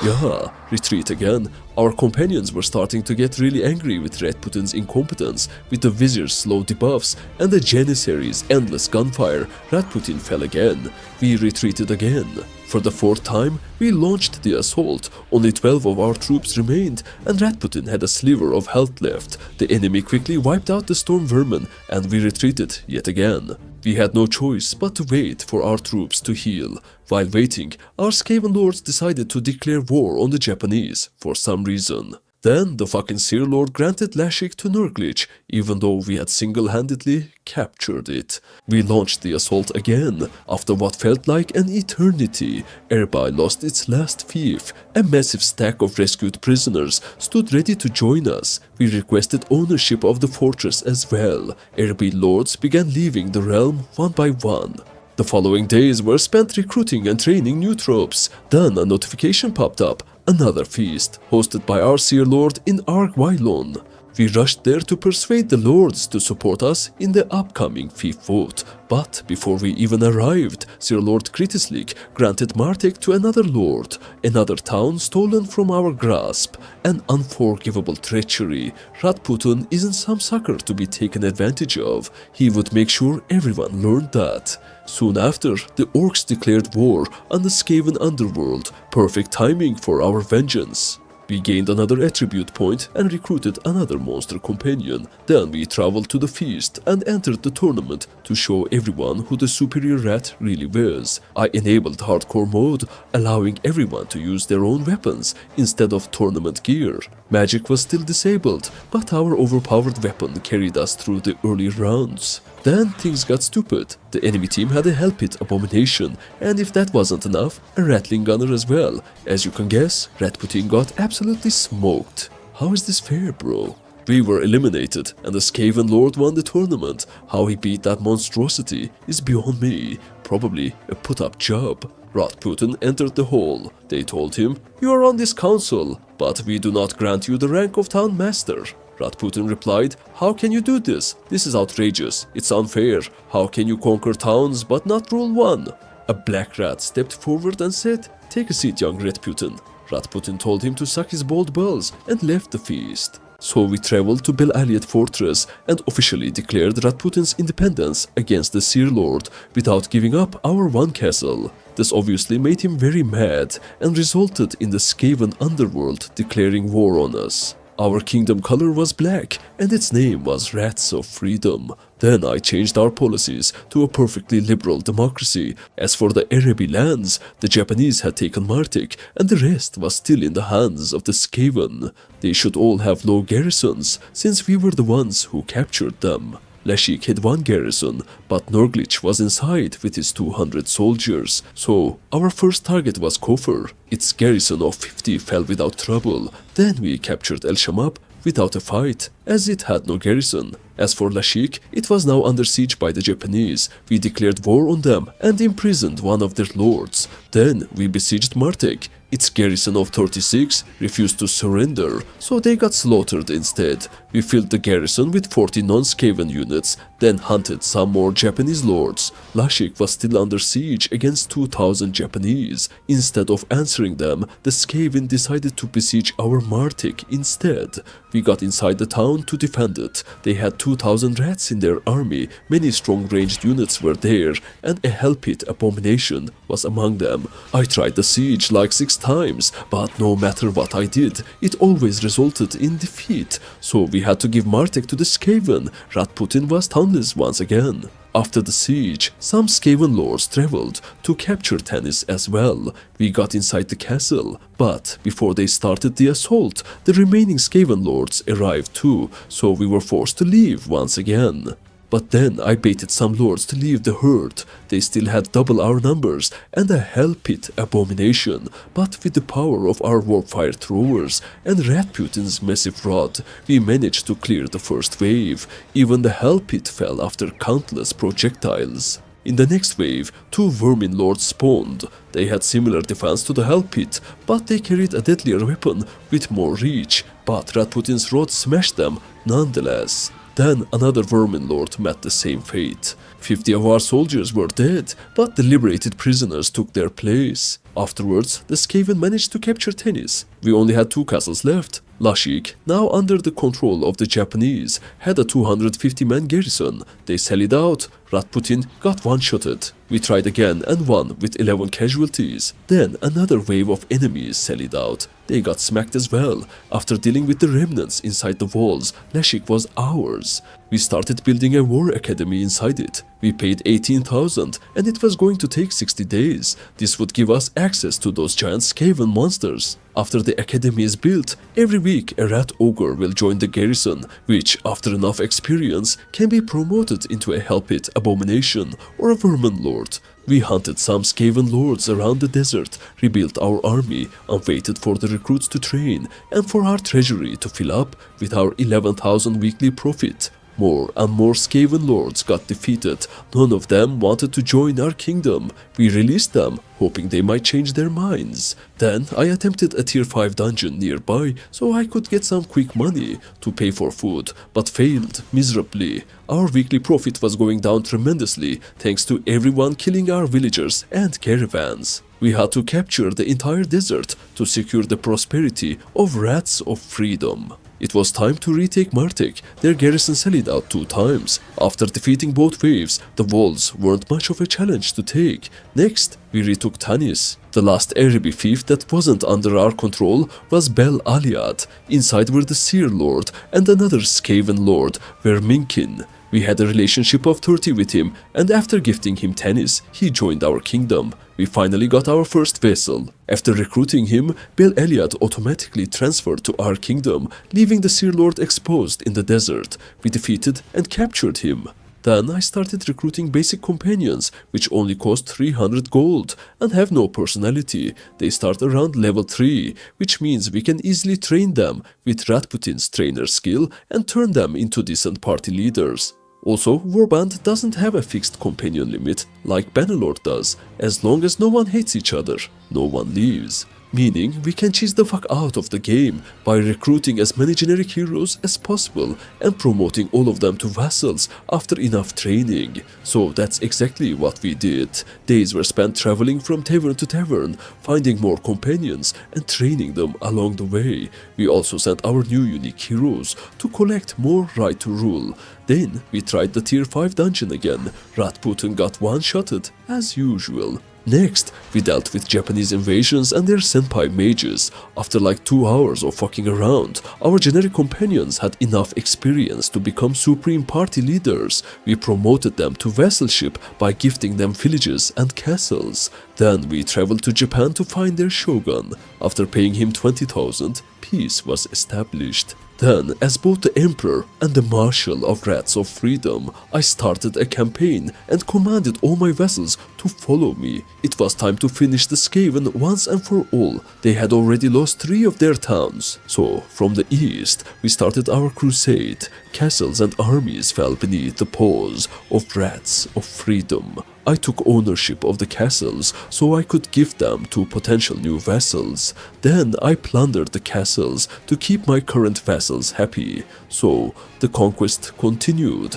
Yeah, retreat again. Our companions were starting to get really angry with Rat Putin's incompetence. With the Vizir's slow debuffs and the Janissaries' endless gunfire, Rat Putin fell again. We retreated again. For the 4th time, we launched the assault. Only 12 of our troops remained, and Rat Putin had a sliver of health left. The enemy quickly wiped out the storm vermin, and we retreated yet again. We had no choice but to wait for our troops to heal. While waiting, our Skaven lords decided to declare war on the Japanese for some reason. Then the fucking Seer Lord granted Lashik to Nurglich, even though we had single-handedly captured it. We launched the assault again. After what felt like an eternity, Erbai lost its last fief. A massive stack of rescued prisoners stood ready to join us. We requested ownership of the fortress as well. Erbai lords began leaving the realm one by one. The following days were spent recruiting and training new troops. Then a notification popped up. Another feast, hosted by our Seer Lord in Argwailon. We rushed there to persuade the lords to support us in the upcoming fief vote. But before we even arrived, Seer Lord Kritislik granted Martek to another lord, another town stolen from our grasp. An unforgivable treachery. Ratputin isn't some sucker to be taken advantage of. He would make sure everyone learned that. Soon after, the orcs declared war on the Skaven underworld. Perfect timing for our vengeance. We gained another attribute point and recruited another monster companion. Then we traveled to the feast and entered the tournament to show everyone who the superior rat really was. I enabled hardcore mode, allowing everyone to use their own weapons instead of tournament gear. Magic was still disabled, but our overpowered weapon carried us through the early rounds. Then things got stupid. The enemy team had a hell pit abomination, and if that wasn't enough, a rattling gunner as well. As you can guess, Ratputin got absolutely smoked. How is this fair, bro? We were eliminated, and the Skaven Lord won the tournament. How he beat that monstrosity is beyond me. Probably a put-up job. Ratputin entered the hall. They told him, "You are on this council, but we do not grant you the rank of town master." Ratputin replied, "How can you do this? This is outrageous. It's unfair. How can you conquer towns but not rule one?" A black rat stepped forward and said, "Take a seat, young Ratputin." Ratputin told him to suck his bald balls and left the feast. So we traveled to Bel Aliad Fortress and officially declared Ratputin's independence against the Seer Lord without giving up our one castle. This obviously made him very mad and resulted in the Skaven underworld declaring war on us. Our kingdom color was black and its name was Rats of Freedom. Then I changed our policies to a perfectly liberal democracy. As for the Arabi lands, the Japanese had taken Martek and the rest was still in the hands of the Skaven. They should all have low garrisons since we were the ones who captured them. Lashik had one garrison, but Nurglich was inside with his 200 soldiers, so our first target was Kofur. Its garrison of 50 fell without trouble. Then we captured El Shamab without a fight, as it had no garrison. As for Lashik, it was now under siege by the Japanese. We declared war on them and imprisoned one of their lords. Then we besieged Martek. Its garrison of 36 refused to surrender, so they got slaughtered instead. We filled the garrison with 40 non-Skaven units, then hunted some more Japanese lords. Lashik was still under siege against 2,000 Japanese. Instead of answering them, the Skaven decided to besiege our Martek instead. We got inside the town to defend it. They had 2,000 rats in their army, many strong ranged units were there, and a hell pit abomination was among them. I tried the siege like 6 times, but no matter what I did, it always resulted in defeat. So we had to give Martek to the Skaven. Ratputin was townless once again. After the siege, some Skaven lords traveled to capture Tanis as well. We got inside the castle, but before they started the assault, the remaining Skaven lords arrived too, so we were forced to leave once again. But then I baited some lords to leave the herd. They still had double our numbers and a hell pit abomination, but with the power of our warpfire throwers and Ratputin's massive rod, we managed to clear the first wave. Even the hell pit fell after countless projectiles. In the next wave, 2 vermin lords spawned. They had similar defense to the hell pit, but they carried a deadlier weapon with more reach, but Ratputin's rod smashed them nonetheless. Then another vermin lord met the same fate. 50 of our soldiers were dead, but the liberated prisoners took their place. Afterwards, the Skaven managed to capture Tanis. We only had 2 castles left. Lashik, now under the control of the Japanese, had a 250-man garrison. They sallied out. Ratputin got one-shotted. We tried again and won with 11 casualties. Then another wave of enemies sallied out. They got smacked as well. After dealing with the remnants inside the walls, Lashik was ours. We started building a war academy inside it. We paid 18,000 and it was going to take 60 days. This would give us access to those giant Skaven monsters. After the academy is built, every week a rat ogre will join the garrison, which, after enough experience, can be promoted into a hellpit abomination or a vermin lord. We hunted some Skaven lords around the desert, rebuilt our army, and waited for the recruits to train, and for our treasury to fill up with our 11,000 weekly profit. More and more Skaven lords got defeated. None of them wanted to join our kingdom. We released them, hoping they might change their minds. Then I attempted a tier 5 dungeon nearby so I could get some quick money to pay for food, but failed miserably. Our weekly profit was going down tremendously thanks to everyone killing our villagers and caravans. We had to capture the entire desert to secure the prosperity of Rats of Freedom. It was time to retake Martek. Their garrison sallied out 2 times. After defeating both waves, the walls weren't much of a challenge to take. Next, we retook Tanis. The last Arabi fief that wasn't under our control was Bel Aliad. Inside were the Seer Lord and another Skaven Lord, Verminkin. We had a relationship of 30 with him, and after gifting him Tanis, he joined our kingdom. We finally got our first vessel. After recruiting him, Bel Aliad automatically transferred to our kingdom, leaving the Seer Lord exposed in the desert. We defeated and captured him. Then I started recruiting basic companions, which only cost 300 gold and have no personality. They start around level 3, which means we can easily train them with Rasputin's trainer skill and turn them into decent party leaders. Also, Warband doesn't have a fixed companion limit like Bannerlord does. As long as no one hates each other, no one leaves. Meaning we can cheese the fuck out of the game by recruiting as many generic heroes as possible and promoting all of them to vassals after enough training. So that's exactly what we did. Days were spent traveling from tavern to tavern, finding more companions and training them along the way. We also sent our new unique heroes to collect more right to rule. Then we tried the tier 5 dungeon again. Rasputin got one-shotted as usual. Next, we dealt with Japanese invasions and their senpai mages. After like 2 hours of fucking around, our generic companions had enough experience to become supreme party leaders. We promoted them to vassalship by gifting them villages and castles. Then we traveled to Japan to find their shogun. After paying him 20,000, peace was established. Then, as both the Emperor and the Marshal of Rats of Freedom, I started a campaign and commanded all my vassals to follow me. It was time to finish the Skaven once and for all. They had already lost 3 of their towns. So, from the east, we started our crusade. Castles and armies fell beneath the paws of Rats of Freedom. I took ownership of the castles so I could give them to potential new vassals. Then I plundered the castles to keep my current vassals happy. So the conquest continued.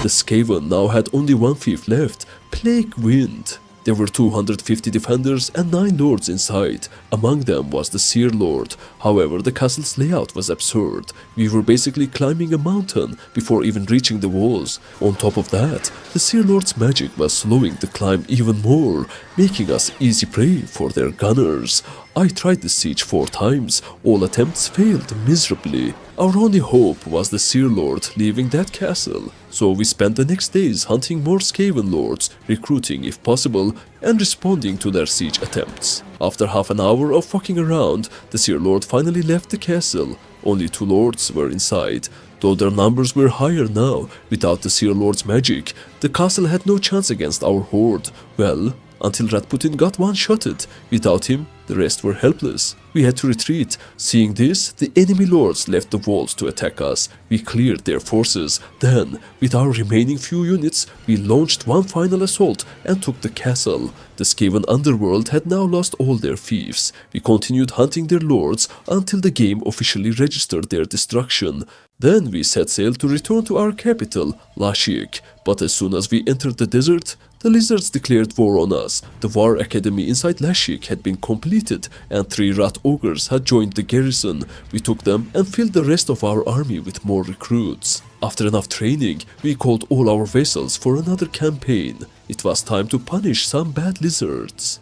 The Skaven now had only one fief left, Plague Wind. There were 250 defenders and 9 lords inside. Among them was the Seer Lord. However, the castle's layout was absurd. We were basically climbing a mountain before even reaching the walls. On top of that, the Seer Lord's magic was slowing the climb even more, making us easy prey for their gunners. I tried the siege 4 times. All attempts failed miserably. Our only hope was the Seer Lord leaving that castle. So we spent the next days hunting more Skaven lords, recruiting if possible, and responding to their siege attempts. After half an hour of fucking around, the Seer Lord finally left the castle. Only 2 lords were inside. Though their numbers were higher now, without the Seer Lord's magic, the castle had no chance against our horde. Well, until Rasputin got one-shotted. Without him, the rest were helpless. We had to retreat. Seeing this, the enemy lords left the walls to attack us. We cleared their forces. Then, with our remaining few units, we launched one final assault and took the castle. The Skaven underworld had now lost all their fiefs. We continued hunting their lords until the game officially registered their destruction. Then we set sail to return to our capital, Lashik. But as soon as we entered the desert, the lizards declared war on us. The war academy inside Lashik had been completed and 3 rat ogres had joined the garrison. We took them and filled the rest of our army with more recruits. After enough training, we called all our vessels for another campaign. It was time to punish some bad lizards.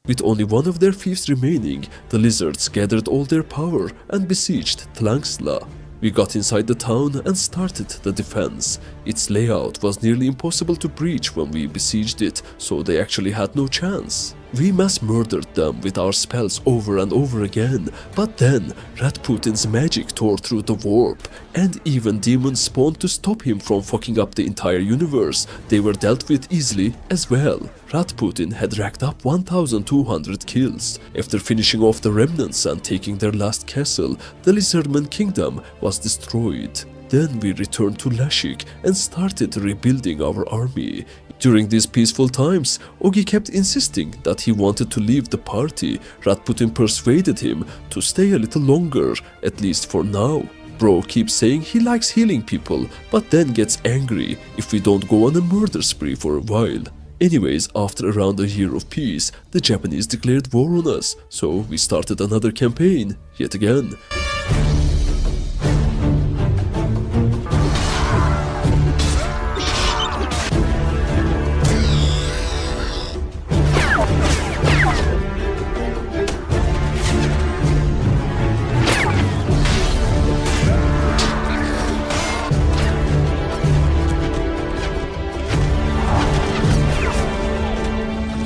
With only one of their fiefs remaining, the lizards gathered all their power and besieged Tlangsla. We got inside the town and started the defense. Its layout was nearly impossible to breach when we besieged it, so they actually had no chance. We mass murdered them with our spells over and over again, but then Rasputin's magic tore through the warp, and even demons spawned to stop him from fucking up the entire universe. They were dealt with easily as well. Rasputin had racked up 1200 kills. After finishing off the remnants and taking their last castle, the Lizardman Kingdom was destroyed. Then we returned to Lashik and started rebuilding our army. During these peaceful times, Ogi kept insisting that he wanted to leave the party. Rasputin persuaded him to stay a little longer, at least for now. Bro keeps saying he likes healing people, but then gets angry if we don't go on a murder spree for a while. Anyways, after around a year of peace, the Japanese declared war on us, so we started another campaign, yet again.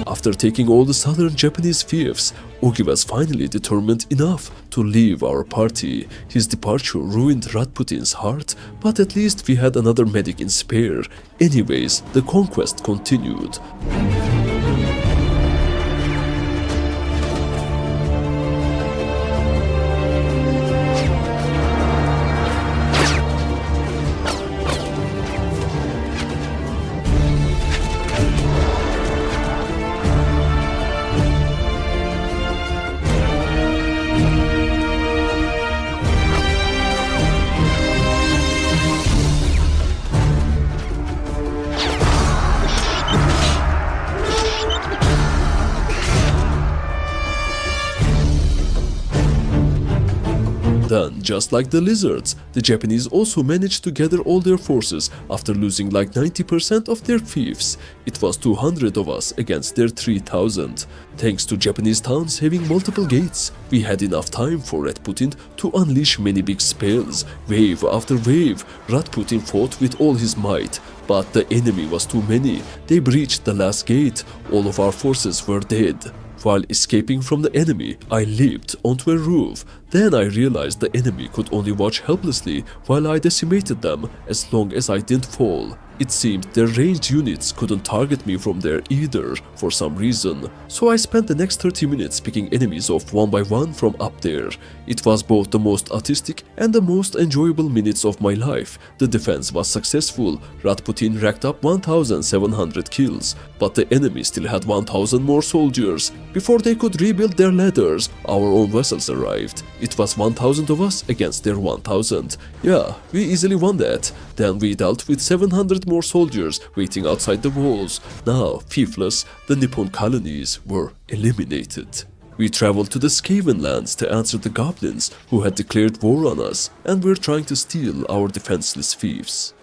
After taking all the southern Japanese fiefs, Ogi was finally determined enough to leave our party. His departure ruined Rasputin's heart, but at least we had another medic in spare. Anyways, the conquest continued. then, just like the lizards, the Japanese also managed to gather all their forces after losing like 90% of their fiefs. It was 200 of us against their 3000. Thanks to Japanese towns having multiple gates, we had enough time for Rasputin to unleash many big spells, wave after wave. Rasputin fought with all his might, but the enemy was too many. They breached the last gate. All of our forces were dead. While escaping from the enemy, I leaped onto a roof. Then I realized the enemy could only watch helplessly while I decimated them as long as I didn't fall. It seemed their ranged units couldn't target me from there either for some reason, so I spent the next 30 minutes picking enemies off one by one from up there. It was both the most artistic and the most enjoyable minutes of my life. The defense was successful. Rasputin racked up 1700 kills, but the enemy still had 1000 more soldiers. Before they could rebuild their ladders, our own vessels arrived. It was 1000 of us against their 1000. Yeah, we easily won that. Then we dealt with 700 more soldiers waiting outside the walls. Now, fiefless, the Nippon colonies were eliminated. We traveled to the Skaven lands to answer the goblins who had declared war on us and were trying to steal our defenseless fiefs.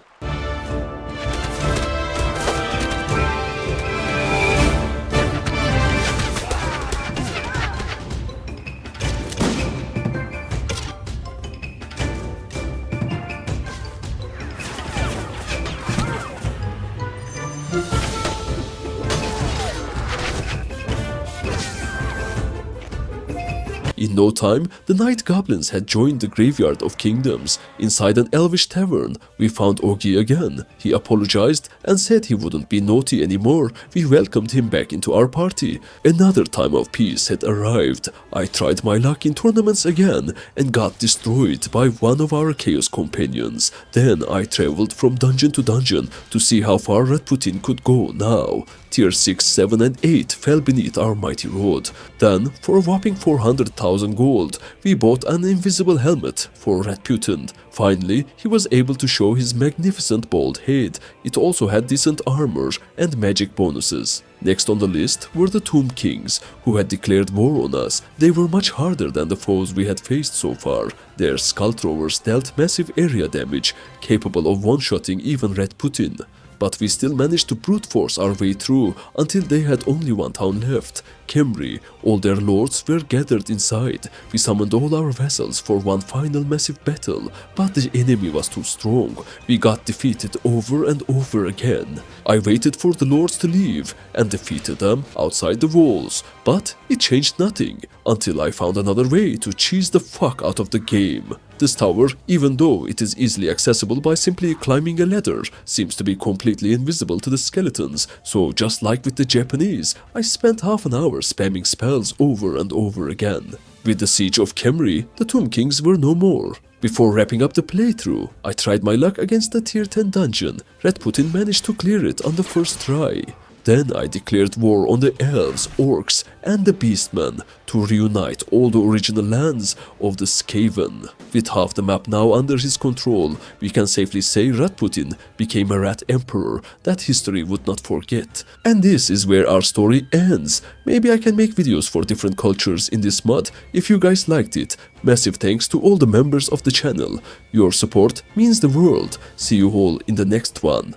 In no time, the night goblins had joined the graveyard of kingdoms. Inside an elvish tavern, we found Ogi again. He apologized and said he wouldn't be naughty anymore. We welcomed him back into our party. Another time of peace had arrived. I tried my luck in tournaments again and got destroyed by one of our chaos companions. Then I traveled from dungeon to dungeon to see how far Rasputin could go now. Tier 6, 7 and 8 fell beneath our mighty rod. Then, for a whopping 400,000 gold, we bought an invisible helmet for Rasputin. Finally, he was able to show his magnificent bald head. It also had decent armor and magic bonuses. Next on the list were the Tomb Kings, who had declared war on us. They were much harder than the foes we had faced so far. Their skull throwers dealt massive area damage, capable of one-shotting even Rasputin. But we still managed to brute force our way through until they had only one town left, Kemri. All their lords were gathered inside. We summoned all our vessels for one final massive battle, but the enemy was too strong. We got defeated over and over again. I waited for the lords to leave and defeated them outside the walls, but it changed nothing until I found another way to cheese the fuck out of the game. This tower, even though it is easily accessible by simply climbing a ladder, seems to be completely invisible to the skeletons, so just like with the Japanese, I spent half an hour spamming spells over and over again. With the siege of Kemri, the Tomb Kings were no more. Before wrapping up the playthrough, I tried my luck against the tier 10 dungeon. Rasputin managed to clear it on the first try. Then I declared war on the elves, orcs and the beastmen to reunite all the original lands of the Skaven. With half the map now under his control, we can safely say Rasputin became a rat emperor that history would not forget. And this is where our story ends. Maybe I can make videos for different cultures in this mod if you guys liked it. Massive thanks to all the members of the channel. Your support means the world. See you all in the next one.